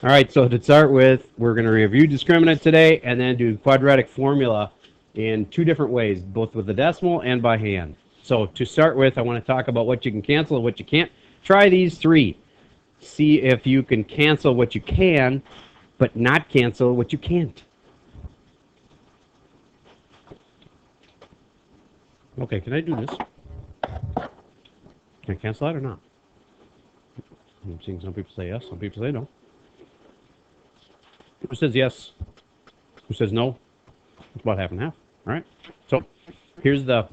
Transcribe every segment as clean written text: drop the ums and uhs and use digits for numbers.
All right, so to start with, we're going to review discriminant today and then do quadratic formula in two different ways, both with the decimal and by hand. So to start with, I want to talk about what you can cancel and what you can't. Try these three. See if you can cancel what you can, but not cancel what you can't. Okay, can I do this? Can I cancel that or not? I'm seeing some people say yes, some people say no. Who says yes? Who says no? It's about half and half. All right. So here's the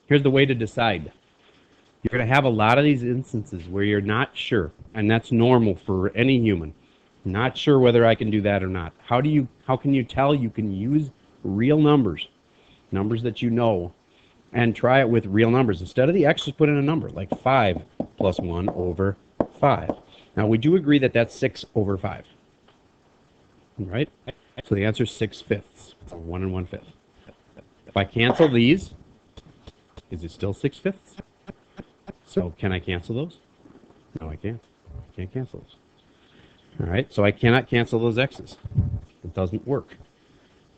way to decide. You're going to have a lot of these instances where you're not sure, and that's normal for any human. Not sure whether I can do that or not. How can you tell you can use real numbers, numbers that you know, and try it with real numbers instead of the x? Just put in a number like 5 plus 1 over 5. Now we do agree that that's 6 over 5. Right? So the answer is 6/5, or 1 1/5. If I cancel these, is it still 6/5? So can I cancel those? No, I can't. I can't cancel those. All right, so I cannot cancel those x's. It doesn't work.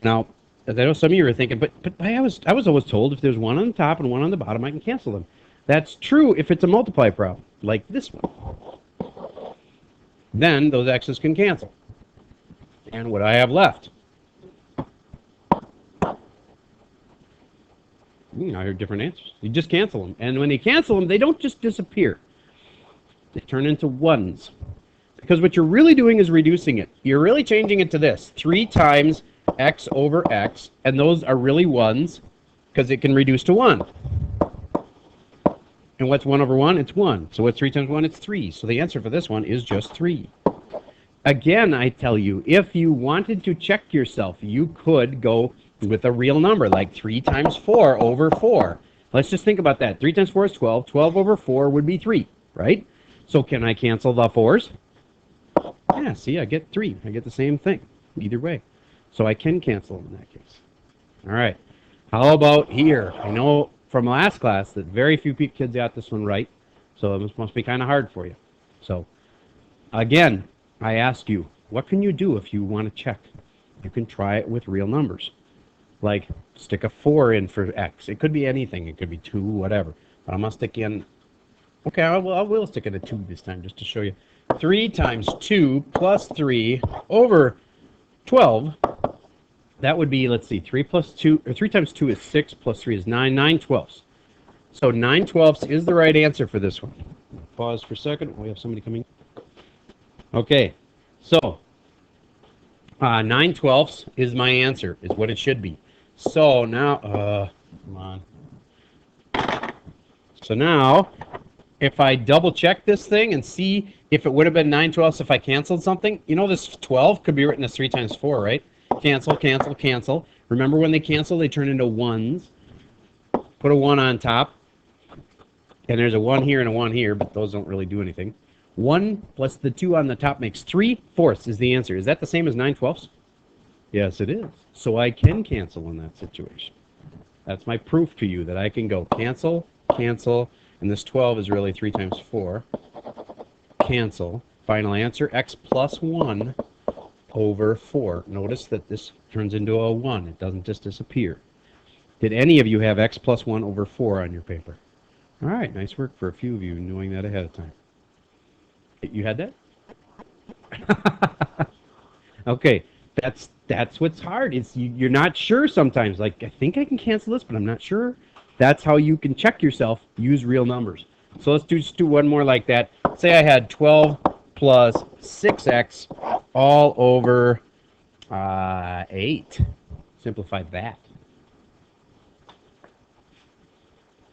Now, as I know some of you are thinking, but I was always told if there's one on the top and one on the bottom, I can cancel them. That's true if it's a multiply problem, like this one. Then those x's can cancel. And what I have left. I hear different answers. You just cancel them. And when you cancel them, they don't just disappear. They turn into ones. Because what you're really doing is reducing it. You're really changing it to this. 3 times x over x. And those are really ones because it can reduce to 1. And what's 1 over 1? It's 1. So what's 3 times 1? It's 3. So the answer for this one is just 3. Again, I tell you, if you wanted to check yourself, you could go with a real number, like 3 times 4 over 4. Let's just think about that. 3 times 4 is 12. 12 over 4 would be 3, right? So can I cancel the 4s? Yeah, see, I get 3. I get the same thing, either way. So I can cancel in that case. All right. How about here? I know from last class that very few kids got this one right, so this must be kind of hard for you. So, again, I ask you, what can you do if you want to check? You can try it with real numbers. Like, stick a 4 in for x. It could be anything. It could be 2, whatever. But I'm going to stick in... Okay, I will stick in a 2 this time, just to show you. 3 times 2 plus 3 over 12. That would be, let's see, 3 plus 2... Or 3 times 2 is 6, plus 3 is 9. 9 twelfths. So 9 twelfths is the right answer for this one. Pause for a second. We have somebody coming. Okay, so 9 twelfths is my answer, is what it should be. So now, come on. So now, if I double check this thing and see if it would have been 9 twelfths if I canceled something, you know this 12 could be written as 3 times 4, right? Cancel, cancel, cancel. Remember when they cancel, they turn into ones. Put a 1 on top. And there's a 1 here and a 1 here, but those don't really do anything. 1 plus the 2 on the top makes 3/4 is the answer. Is that the same as 9 twelfths? Yes, it is. So I can cancel in that situation. That's my proof to you that I can go cancel, cancel, and this 12 is really 3 times 4. Cancel. Final answer, x plus 1 over 4. Notice that this turns into a 1. It doesn't just disappear. Did any of you have x plus 1 over 4 on your paper? All right, nice work for a few of you knowing that ahead of time. You had that? Okay, that's what's hard. It's you're not sure sometimes. Like, I think I can cancel this, but I'm not sure. That's how you can check yourself. Use real numbers. So let's just do one more like that. Say I had 12 plus 6x all over 8. Simplify that.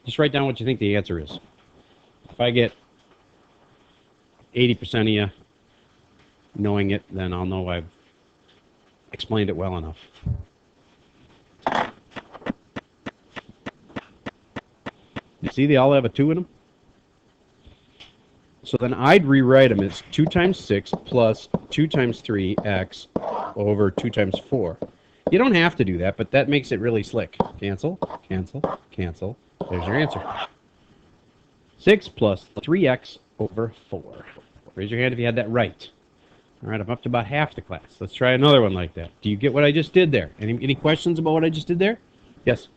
Just write down what you think the answer is. If I get 80% of you knowing it, then I'll know I've explained it well enough. You see, they all have a 2 in them? So then I'd rewrite them as 2 times 6 plus 2 times 3x over 2 times 4. You don't have to do that, but that makes it really slick. Cancel, cancel, cancel. There's your answer. 6 plus 3x over 4. Raise your hand if you had that right. All right, I'm up to about half the class. Let's try another one like that. Do you get what I just did there? Any questions about what I just did there? Yes?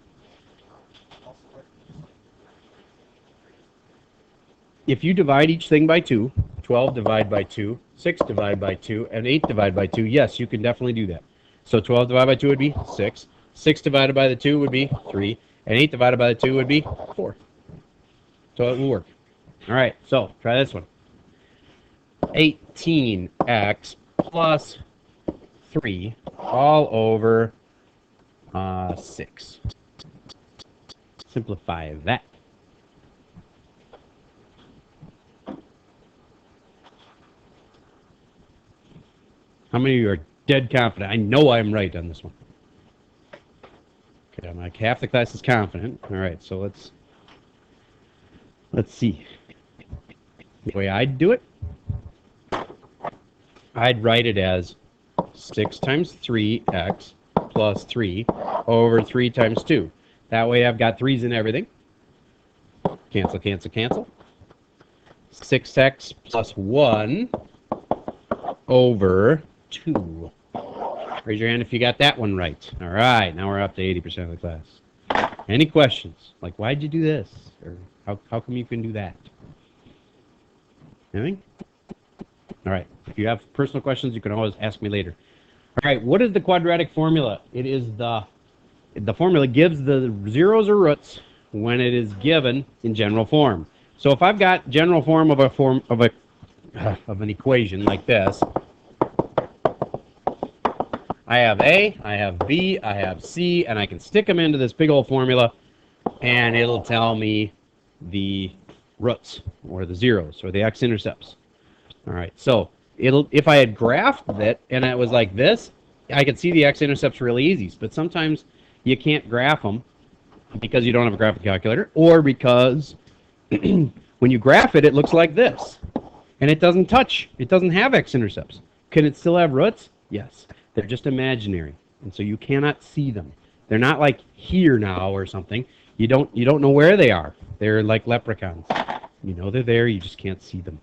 If you divide each thing by 2, 12 divide by 2, 6 divide by 2, and 8 divide by 2, yes, you can definitely do that. So 12 divided by 2 would be 6, 6 divided by the 2 would be 3, and 8 divided by the 2 would be 4. So it will work. All right, so try this one. 18x plus 3 all over 6. Simplify that. How many of you are dead confident? I know I'm right on this one. Okay, I'm like half the class is confident. All right, so let's see. The way I'd do it, I'd write it as 6 times 3x plus 3 over 3 times 2. That way I've got 3's in everything. Cancel, cancel, cancel. 6x plus 1 over 2. Raise your hand if you got that one right. All right, now we're up to 80% of the class. Any questions? Like, why'd you do this? Or how come you can do that? Anything? All right, if you have personal questions, you can always ask me later. All right, what is the quadratic formula? It is the formula gives the zeros or roots when it is given in general form. So if I've got general form of an equation like this, I have A, I have B, I have C, and I can stick them into this big old formula, and it'll tell me the roots, or the zeros, or the x-intercepts. All right, so if I had graphed it, and it was like this, I could see the x-intercepts really easy, but sometimes you can't graph them because you don't have a graphic calculator, or because when you graph it, it looks like this, and it doesn't have x-intercepts. Can it still have roots? Yes. They're just imaginary, and so you cannot see them. They're not like here now or something. You don't know where they are. They're like leprechauns. You know they're there, you just can't see them.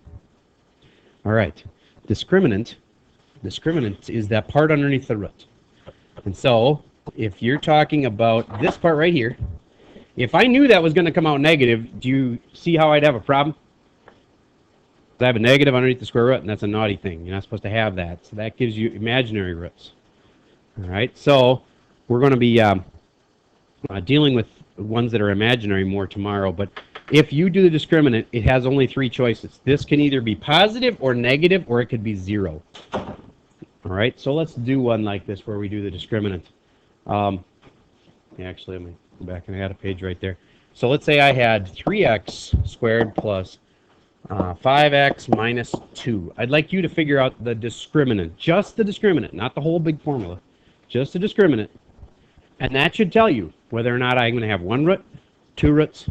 All right. Discriminant is that part underneath the root. And so if you're talking about this part right here, if I knew that was going to come out negative, do you see how I'd have a problem? I have a negative underneath the square root, and that's a naughty thing. You're not supposed to have that. So that gives you imaginary roots. All right, so we're going to be dealing with ones that are imaginary more tomorrow. But if you do the discriminant, it has only 3 choices. This can either be positive or negative, or it could be 0. All right, so let's do one like this where we do the discriminant. Actually, let me go back and add a page right there. So let's say I had 3x squared plus 5x minus 2. I'd like you to figure out the discriminant, just the discriminant, not the whole big formula, just the discriminant. And that should tell you whether or not I'm going to have 1 root, 2 roots,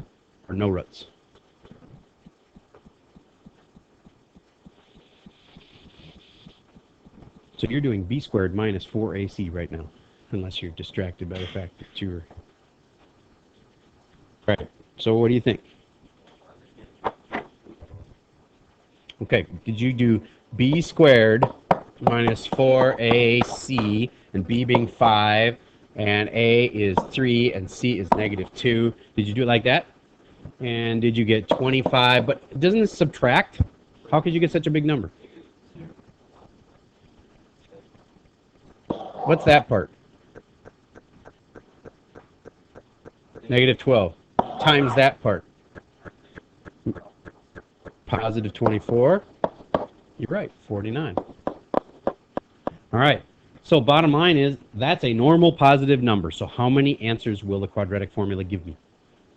or no roots. So you're doing b squared minus 4ac right now, unless you're distracted by the fact that you're... Right, so what do you think? Okay, did you do b squared minus 4ac, and b being 5, and a is 3, and c is negative 2? Did you do it like that? And did you get 25? But doesn't it subtract? How could you get such a big number? What's that part? Negative 12 times that part. Positive 24. You're right, 49. All right. So bottom line is that's a normal positive number. So how many answers will the quadratic formula give me?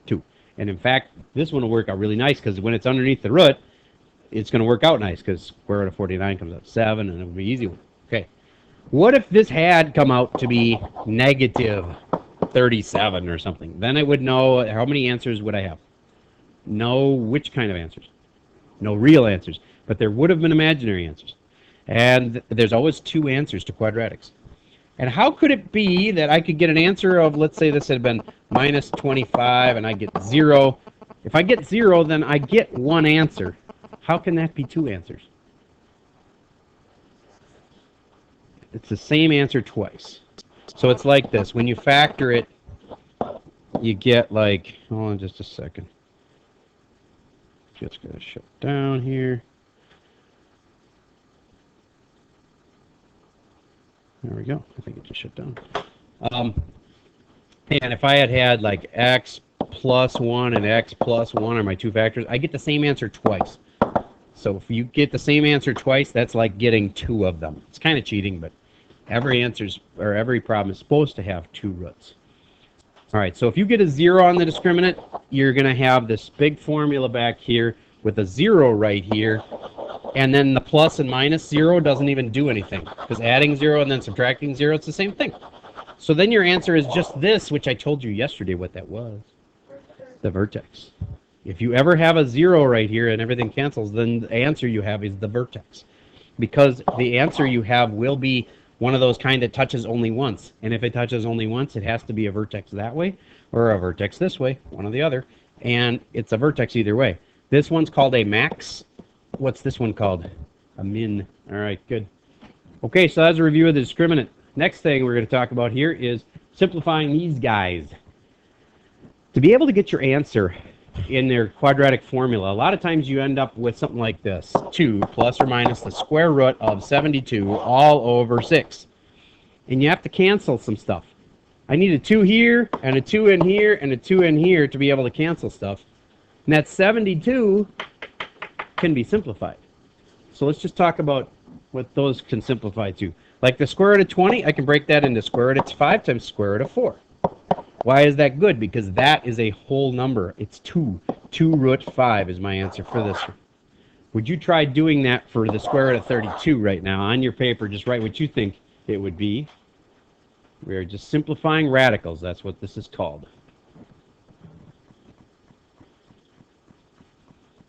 2. And in fact, this one will work out really nice because when it's underneath the root, it's going to work out nice because square root of 49 comes out 7, and it will be an easy one. Okay. What if this had come out to be negative 37 or something? Then I would know how many answers would I have. No, which kind of answers? No real answers. But there would have been imaginary answers. And there's always 2 answers to quadratics. And how could it be that I could get an answer of, let's say this had been minus 25 and I get 0. If I get 0, then I get 1 answer. How can that be 2 answers? it's the same answer twice. So it's like this. When you factor it, you get like, hold on just a second. Just going to shut down here. There we go. I think it just shut down. And if I had like x plus 1 and x plus 1 are my two factors, I get the same answer twice. So if you get the same answer twice, that's like getting two of them. It's kind of cheating, but every problem is supposed to have two roots. All right, so if you get a 0 on the discriminant, you're going to have this big formula back here with a 0 right here, and then the plus and minus 0 doesn't even do anything, because adding 0 and then subtracting 0, it's the same thing. So then your answer is just this, which I told you yesterday what that was. The vertex. If you ever have a 0 right here and everything cancels, then the answer you have is the vertex. Because the answer you have will be one of those kind that touches only once. And if it touches only once, it has to be a vertex that way or a vertex this way, one or the other. And it's a vertex either way. This one's called a max. What's this one called? A min. All right, good. Okay, so that's a review of the discriminant. Next thing we're going to talk about here is simplifying these guys. To be able to get your answer in their quadratic formula, a lot of times you end up with something like this: 2 plus or minus the square root of 72 all over 6. And you have to cancel some stuff. I need a 2 here, and a 2 in here, and a 2 in here to be able to cancel stuff. And that 72 can be simplified. So let's just talk about what those can simplify to. Like the square root of 20, I can break that into square root of 5 times square root of 4. Why is that good? Because that is a whole number. It's 2. 2 root 5 is my answer for this one. Would you try doing that for the square root of 32 right now? On your paper, just write what you think it would be. We're just simplifying radicals. That's what this is called.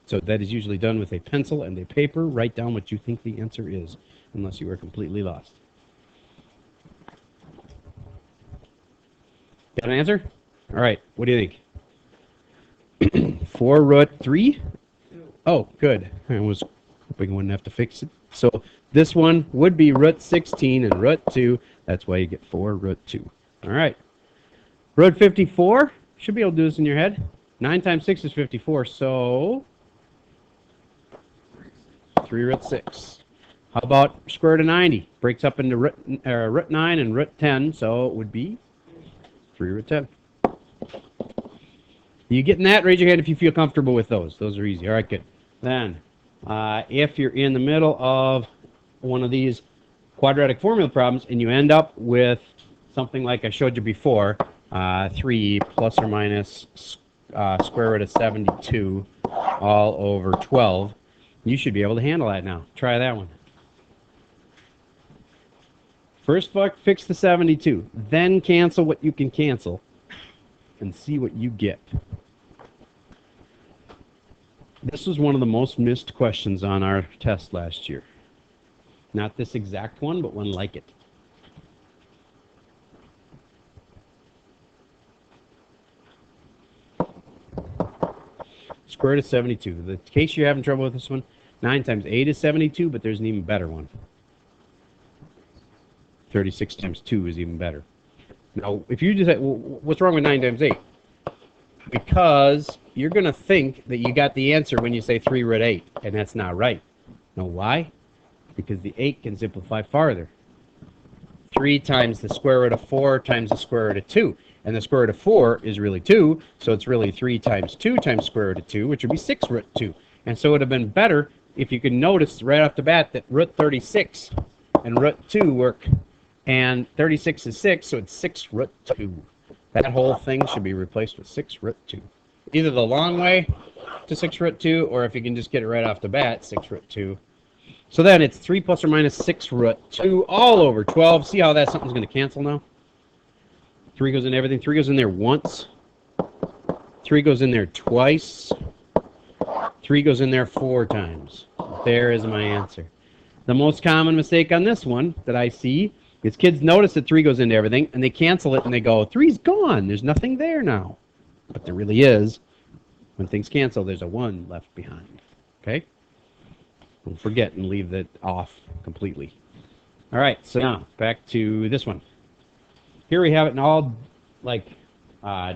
So that is usually done with a pencil and a paper. Write down what you think the answer is, unless you are completely lost. Got an answer? All right. What do you think? 4 root 3? Oh, good. I was hoping I wouldn't have to fix it. So this one would be root 16 and root 2. That's why you get 4 root 2. All right. Root 54. Should be able to do this in your head. 9 times 6 is 54. So 3 root 6. How about square root of 90? Breaks up into root 9 and root 10. So it would be 3 root 10. You getting that? Raise your hand if you feel comfortable with those. Those are easy. All right, good. Then, if you're in the middle of one of these quadratic formula problems and you end up with something like I showed you before, 3 plus or minus square root of 72 all over 12, you should be able to handle that now. Try that one. First, fix the 72. Then cancel what you can cancel and see what you get. This was one of the most missed questions on our test last year. Not this exact one, but one like it. Square root of 72. The case you're having trouble with this one, 9 times 8 is 72, but there's an even better one. 36 times 2 is even better. Now, if you just say, well, what's wrong with 9 times 8? Because you're going to think that you got the answer when you say 3 root 8, and that's not right. Know why? Because the 8 can simplify farther. 3 times the square root of 4 times the square root of 2. And the square root of 4 is really 2, so it's really 3 times 2 times square root of 2, which would be 6 root 2. And so it would have been better if you could notice right off the bat that root 36 and root 2 work. And 36 is 6, so it's 6 root 2. That whole thing should be replaced with 6 root 2. Either the long way to 6 root 2, or if you can just get it right off the bat, 6 root 2. So then it's 3 plus or minus 6 root 2 all over 12. See how that something's going to cancel now? 3 goes in everything. 3 goes in there once. 3 goes in there twice. 3 goes in there 4 times. There is my answer. The most common mistake on this one that I see is kids notice that 3 goes into everything, and they cancel it, and they go, 3's gone. There's nothing there now. But there really is. When things cancel, there's a 1 left behind. Okay? Don't forget and leave that off completely. All right, so now back to this one. Here we have it all like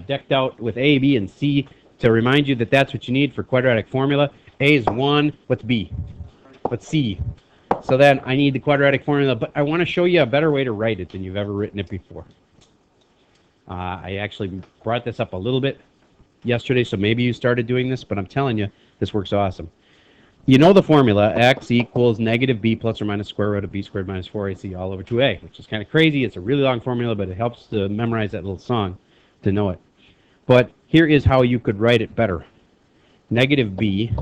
decked out with A, B, and C to remind you that that's what you need for quadratic formula. A is 1. What's B? What's C? So then I need the quadratic formula, but I want to show you a better way to write it than you've ever written it before. I actually brought this up a little bit yesterday, so maybe you started doing this, but I'm telling you, this works awesome. You know the formula, x equals negative b plus or minus square root of b squared minus 4ac all over 2a, which is kind of crazy. It's a really long formula, but it helps to memorize that little song to know it. But here is how you could write it better. Negative b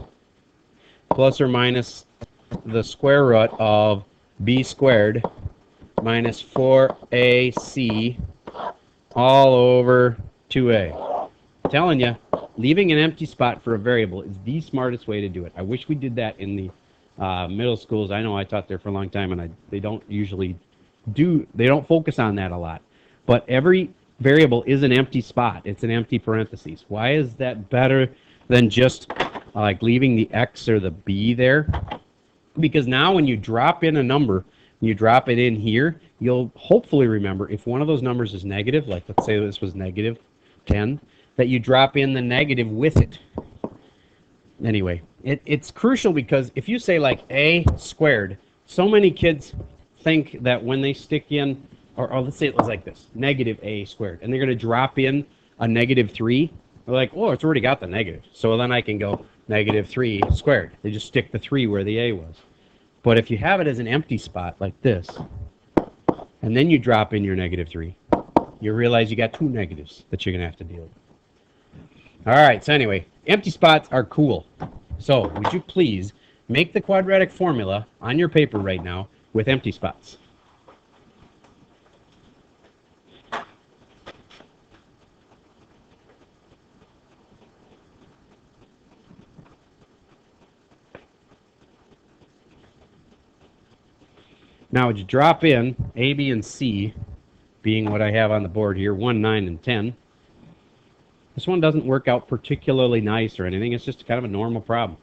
plus or minus the square root of b squared minus 4ac all over 2a. I'm telling you, leaving an empty spot for a variable is the smartest way to do it. I wish we did that in the middle schools. I know I taught there for a long time, and they don't usually they don't focus on that a lot. But every variable is an empty spot. It's an empty parentheses. Why is that better than just like leaving the x or the b there? Because now when you drop in a number, you drop it in here, you'll hopefully remember if one of those numbers is negative, like let's say this was negative 10, that you drop in the negative with it. Anyway, it's crucial because if you say like a squared, so many kids think that when they stick in, or let's say it was like this, negative a squared, and they're going to drop in a negative 3, they're like, oh, it's already got the negative. So then I can go negative 3 squared. They just stick the 3 where the a was. But if you have it as an empty spot like this, and then you drop in your negative 3, you realize you got 2 negatives that you're going to have to deal with. All right, so anyway, empty spots are cool. So would you please make the quadratic formula on your paper right now with empty spots? Now would you drop in A, B, and C, being what I have on the board here, 1, 9, and 10. This one doesn't work out particularly nice or anything. It's just kind of a normal problem.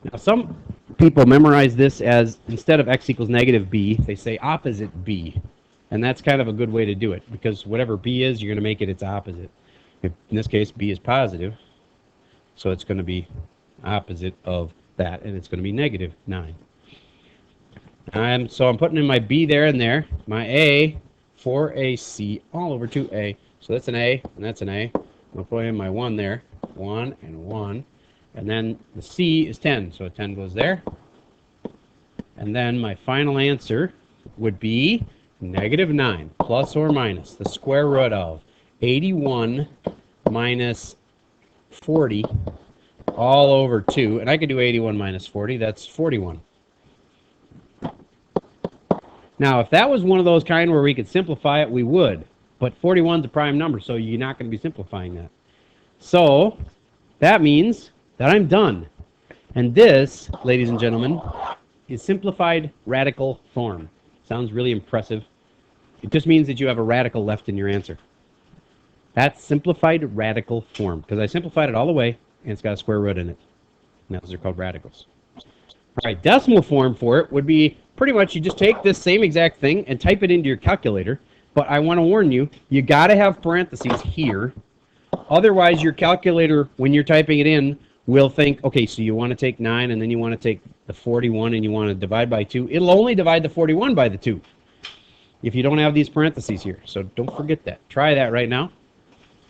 Now, some people memorize this as, instead of x equals negative b, they say opposite b. And that's kind of a good way to do it, because whatever b is, you're going to make it its opposite. In this case, b is positive, so it's going to be opposite of that, and it's going to be negative 9. So I'm putting in my b there and there, my a, 4ac all over 2a. So that's an a, and that's an a. I'll put in my 1 there, 1 and 1. And then the c is 10, so 10 goes there. And then my final answer would be negative 9, plus or minus the square root of 81 minus 40 all over 2. And I could do 81 minus 40, that's 41. Now, if that was one of those kind where we could simplify it, we would. But 41 is a prime number, so you're not going to be simplifying that. So that means that I'm done. And this, ladies and gentlemen, is simplified radical form. Sounds really impressive. It just means that you have a radical left in your answer. That's simplified radical form, because I simplified it all the way, and it's got a square root in it. And those are called radicals. All right, decimal form for it would be pretty much you just take this same exact thing and type it into your calculator. But I want to warn you, you got to have parentheses here. Otherwise, your calculator, when you're typing it in, will think, okay, so you want to take 9, and then you want to take the 41, and you want to divide by 2. It'll only divide the 41 by the 2 if you don't have these parentheses here. So don't forget that. Try that right now.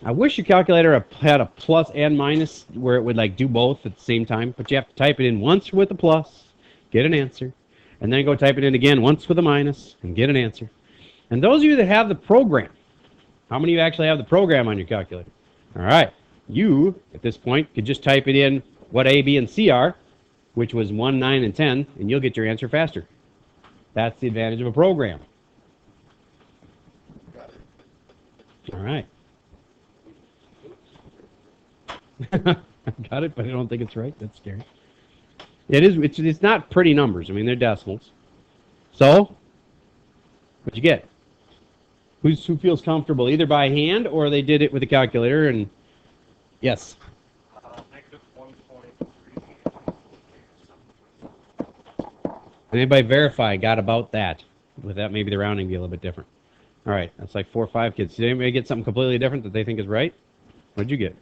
I wish your calculator had a plus and minus where it would like do both at the same time, but you have to type it in once with a plus, get an answer, and then go type it in again once with a minus and get an answer. And those of you that have the program, how many of you actually have the program on your calculator? All right. You, at this point, could just type it in what A, B, and C are, which was 1, 9, and 10, and you'll get your answer faster. That's the advantage of a program. All right. I got it, but I don't think it's right. That's scary. It is. It's not pretty numbers. I mean, they're decimals. So, what'd you get? Who feels comfortable either by hand or they did it with a calculator? And yes. Negative 1.3. Anybody verify got about that? With that, maybe the rounding be a little bit different. All right, that's like 4 or 5 kids. Did anybody get something completely different that they think is right? What'd you get?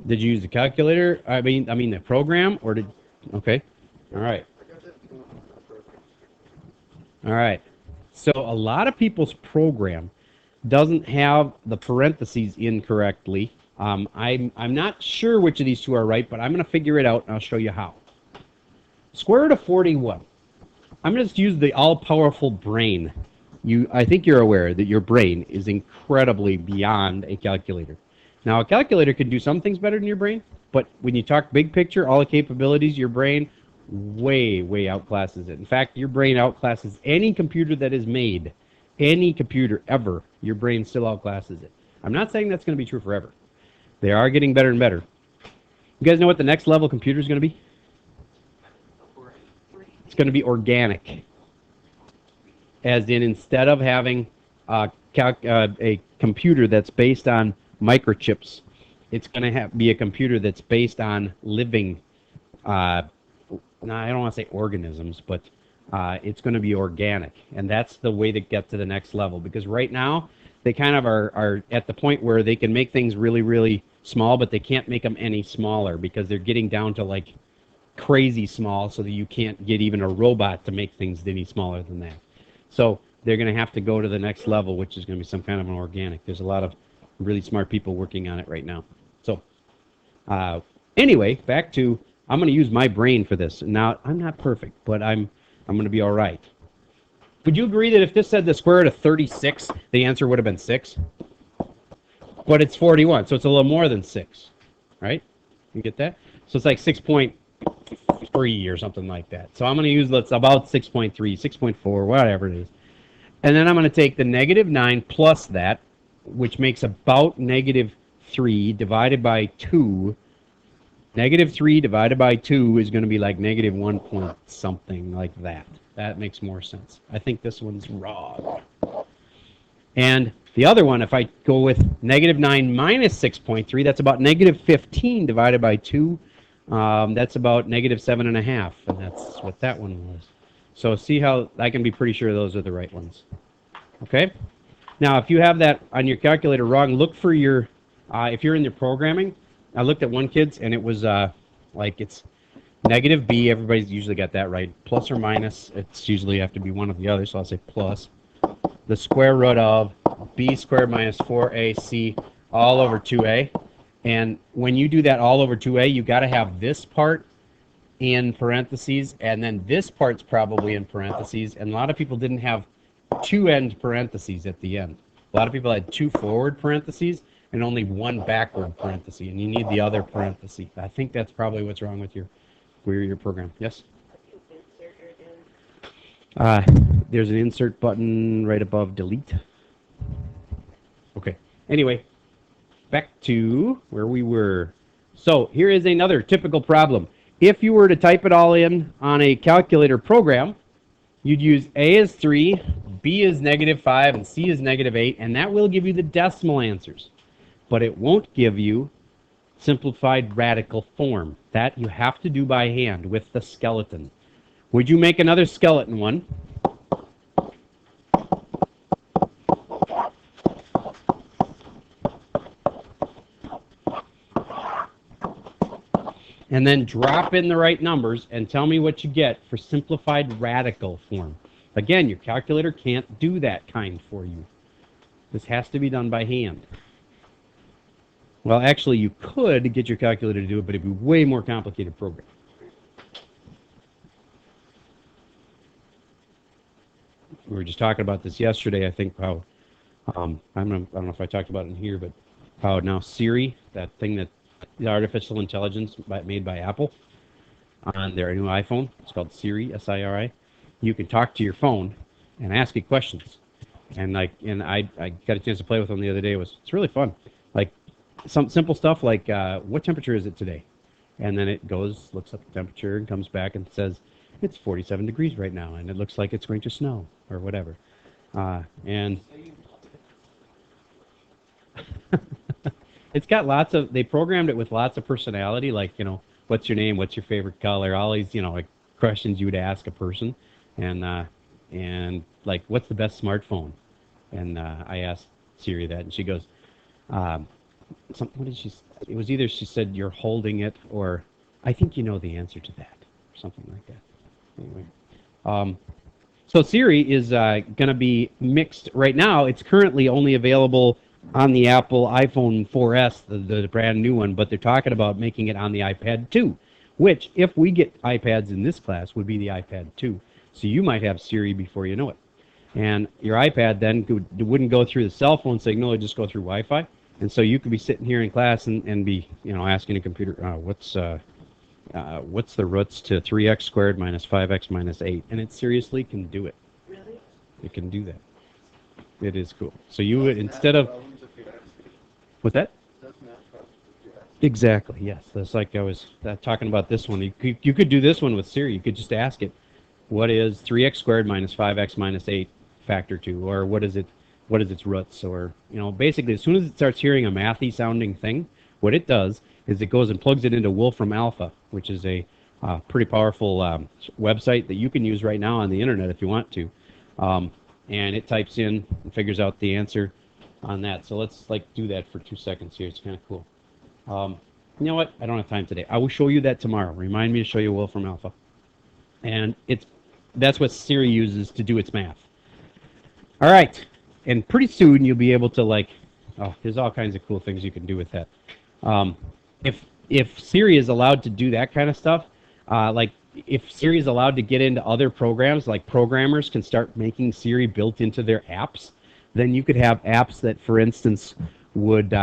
Did you use the calculator? I mean the program, or did? Okay. All right. All right. So a lot of people's program doesn't have the parentheses incorrectly. I'm not sure which of these two are right, but I'm going to figure it out, and I'll show you how. Square root of 41. I'm going to just use the all-powerful brain. I think you're aware that your brain is incredibly beyond a calculator. Now, a calculator can do some things better than your brain, but when you talk big picture, all the capabilities, your brain way, way outclasses it. In fact, your brain outclasses any computer that is made, any computer ever. Your brain still outclasses it. I'm not saying that's going to be true forever. They are getting better and better. You guys know what the next level computer is going to be? It's going to be organic. As in, instead of having a computer that's based on microchips, it's going to be a computer that's based on living, I don't want to say organisms, but it's going to be organic. And that's the way to get to the next level. Because right now, they kind of are at the point where they can make things really, really small, but they can't make them any smaller because they're getting down to like crazy small so that you can't get even a robot to make things any smaller than that. So they're going to have to go to the next level, which is going to be some kind of an organic. There's a lot of really smart people working on it right now. So anyway, back to, I'm going to use my brain for this. Now, I'm not perfect, but I'm going to be all right. Would you agree that if this said the square root of 36, the answer would have been 6? But it's 41, so it's a little more than 6, right? You get that? So it's like 6.3 or something like that. So I'm going to use about 6.3, 6.4, whatever it is. And then I'm going to take the negative 9 plus that, which makes about negative 3 divided by 2. Negative 3 divided by 2 is going to be like negative 1 point something like that. That makes more sense. I think this one's wrong. And the other one, if I go with negative 9 minus 6.3, that's about negative 15 divided by 2. That's about negative 7.5, and that's what that one was. So see how I can be pretty sure those are the right ones. Okay? Now, if you have that on your calculator wrong, look for your, if you're in your programming, I looked at one kid's, and it was like it's negative b. Everybody's usually got that right. Plus or minus, it's usually have to be one or the other, so I'll say plus. The square root of b squared minus 4ac all over 2a. And when you do that all over 2a, you got to have this part in parentheses, and then this part's probably in parentheses. And a lot of people didn't have two end parentheses at the end. A lot of people had two forward parentheses and only one backward parenthesis, and you need the other parenthesis. I think that's probably what's wrong with your program. Yes? There's an insert button right above delete. Okay. Anyway, back to where we were. So here is another typical problem. If you were to type it all in on a calculator program, you'd use A as 3, B is negative 5, and C is negative 8, and that will give you the decimal answers. But it won't give you simplified radical form. That you have to do by hand with the skeleton. Would you make another skeleton one? And then drop in the right numbers and tell me what you get for simplified radical form. Again, your calculator can't do that kind for you. This has to be done by hand. Well, actually, you could get your calculator to do it, but it'd be a way more complicated program. We were just talking about this yesterday, I think, how, I don't know if I talked about it in here, but how now Siri, that thing that the artificial intelligence made by Apple on their new iPhone, it's called Siri, S-I-R-I, you can talk to your phone and ask it questions. And I got a chance to play with them the other day. It's really fun. Like some simple stuff like, what temperature is it today? And then it goes, looks up the temperature, and comes back and says, it's 47 degrees right now, and it looks like it's going to snow, or whatever. And It's got lots of, they programmed it with lots of personality, like, what's your name, what's your favorite color, all these, like questions you would ask a person. And like, what's the best smartphone? And I asked Siri that, and she goes, what did she, it was either she said you're holding it, or I think you know the answer to that, or something like that. Anyway. So Siri is going to be mixed right now. It's currently only available on the Apple iPhone 4S, the brand new one, but they're talking about making it on the iPad 2, which, if we get iPads in this class, would be the iPad 2. So you might have Siri before you know it. And your iPad then wouldn't go through the cell phone signal, it would just go through Wi-Fi. And so you could be sitting here in class and be, asking a computer, what's the roots to 3x squared minus 5x minus 8? And it seriously can do it. Really? It can do that. It is cool. So you would, instead of... What's that? Exactly, yes. That's like I was talking about this one. You could do this one with Siri. You could just ask it, what is 3x squared minus 5x minus 8 factor 2? Or what is its roots? Or, basically, as soon as it starts hearing a mathy sounding thing, what it does is it goes and plugs it into Wolfram Alpha, which is a pretty powerful website that you can use right now on the internet if you want to. And it types in and figures out the answer on that. So let's do that for 2 seconds here. It's kind of cool. You know what? I don't have time today. I will show you that tomorrow. Remind me to show you Wolfram Alpha. And that's what Siri uses to do its math. All right. And pretty soon you'll be able to there's all kinds of cool things you can do with that. If Siri is allowed to do that kind of stuff, if Siri is allowed to get into other programs, like programmers can start making Siri built into their apps, then you could have apps that, for instance, would,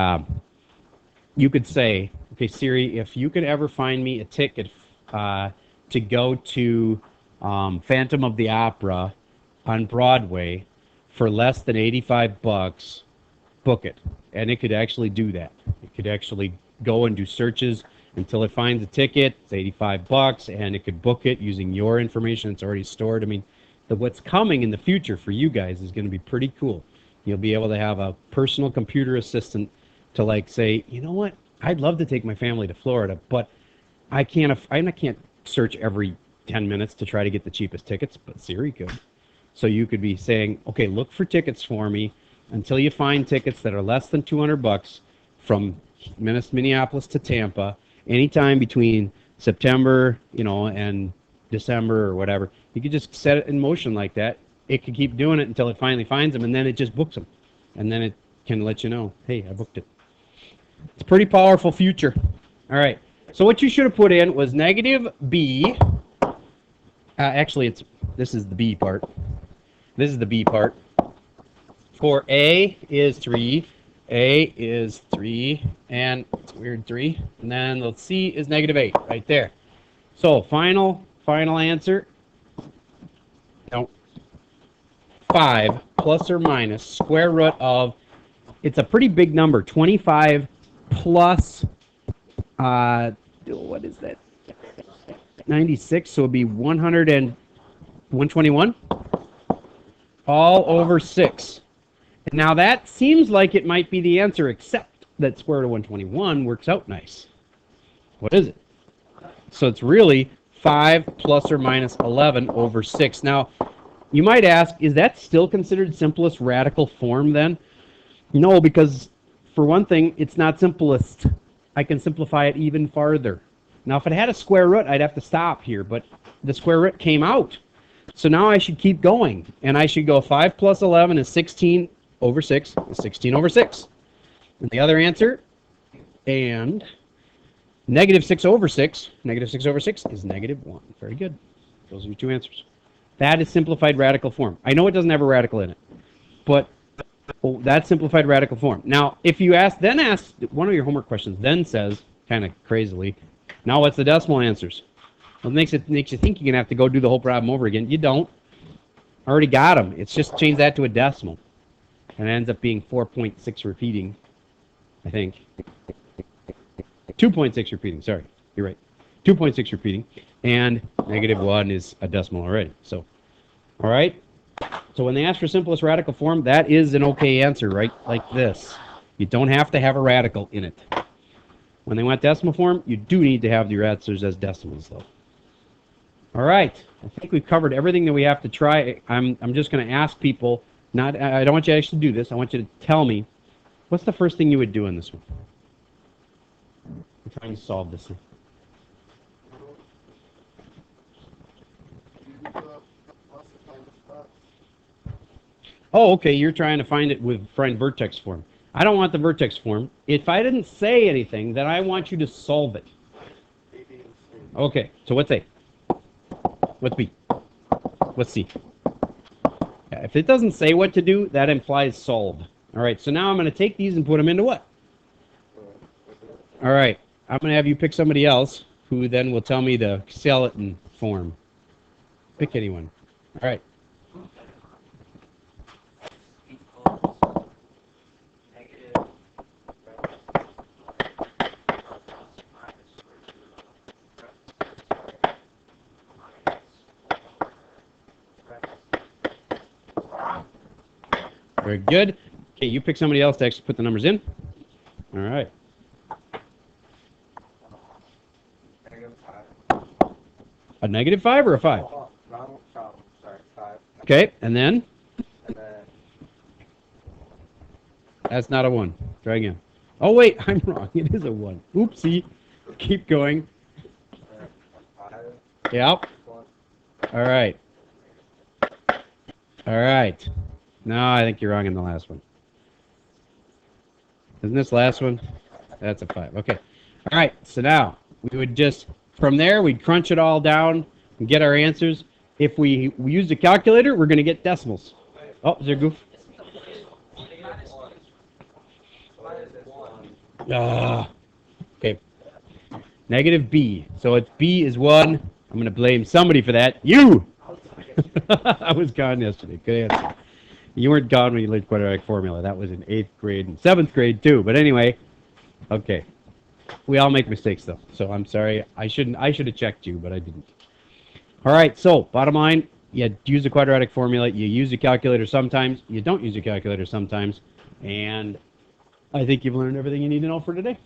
you could say, okay, Siri, if you could ever find me a ticket to go to Phantom of the Opera on Broadway for less than $85, book it. And it could actually do that. It could actually go and do searches until it finds a ticket. It's $85, and it could book it using your information. It's already stored. I mean, what's coming in the future for you guys is going to be pretty cool. You'll be able to have a personal computer assistant to say, you know what? I'd love to take my family to Florida, but I can't search every 10 minutes to try to get the cheapest tickets, but Siri could. So you could be saying, okay, look for tickets for me until you find tickets that are less than $200 from Minneapolis to Tampa, anytime between September, and December or whatever. You could just set it in motion like that. It could keep doing it until it finally finds them, and then it just books them. And then it can let you know, hey, I booked it. It's a pretty powerful future. All right. So what you should have put in was negative b. Actually, this is the b part. This is the b part. For a is 3, a is 3, and it's weird 3, and then the c is negative 8 right there. So final answer. No. 5 plus or minus square root of, it's a pretty big number, 25 plus, what is that? 96, so it would be 121 all over 6. Now that seems like it might be the answer, except that square root of 121 works out nice. What is it? So it's really 5 plus or minus 11 over 6. Now, you might ask, is that still considered simplest radical form then? No, because for one thing, it's not simplest. I can simplify it even farther. Now, if it had a square root, I'd have to stop here, but the square root came out. So now I should keep going, and I should go 5 plus 11 is 16 over 6 is 16 over 6. And the other answer, and negative 6 over 6 is negative 1. Very good. Those are your two answers. That is simplified radical form. I know it doesn't have a radical in it, but that's simplified radical form. Now, if you ask one of your homework questions, then says, kind of crazily, now what's the decimal answers? Well, it makes you think you're going to have to go do the whole problem over again. You don't. I already got them. It's just change that to a decimal. And it ends up being 4.6 repeating, I think. 2.6 repeating, sorry. You're right. 2.6 repeating. And negative 1 is a decimal already. So, all right. So when they ask for simplest radical form, that is an okay answer, right? Like this. You don't have to have a radical in it. When they want decimal form, you do need to have your answers as decimals, though. All right. I think we've covered everything that we have to try. I'm just going to ask people, I don't want you to actually do this. I want you to tell me, what's the first thing you would do in this one? I'm trying to solve this one. Oh, okay, you're trying to find vertex form. I don't want the vertex form. If I didn't say anything, then I want you to solve it. Okay, so what's A? What's B? What's C? Yeah, if it doesn't say what to do, that implies solve. All right, so now I'm going to take these and put them into what? All right, I'm going to have you pick somebody else who then will tell me the skeleton form. Pick anyone. All right. Very good. Okay, you pick somebody else to actually put the numbers in. All right. A -5 or a 5? Sorry, 5. Okay, and then? That's not a 1. Try again. Oh, wait, I'm wrong. It is a 1. Oopsie. Keep going. 5. Yep. All right. All right. No, I think you're wrong in the last one. Isn't this last one? That's a 5. Okay. All right. So now we would just, from there, we'd crunch it all down and get our answers. If we use a calculator, we're going to get decimals. Oh, is there a goof? Okay. -B. So it's B is 1. I'm going to blame somebody for that. You! I was gone yesterday. Good answer. You weren't gone when you learned quadratic formula. That was in 8th grade and 7th grade too. But anyway, okay. We all make mistakes though. So I'm sorry. I should have checked you, but I didn't. All right. So bottom line, you use the quadratic formula. You use a calculator sometimes. You don't use a calculator sometimes. And I think you've learned everything you need to know for today.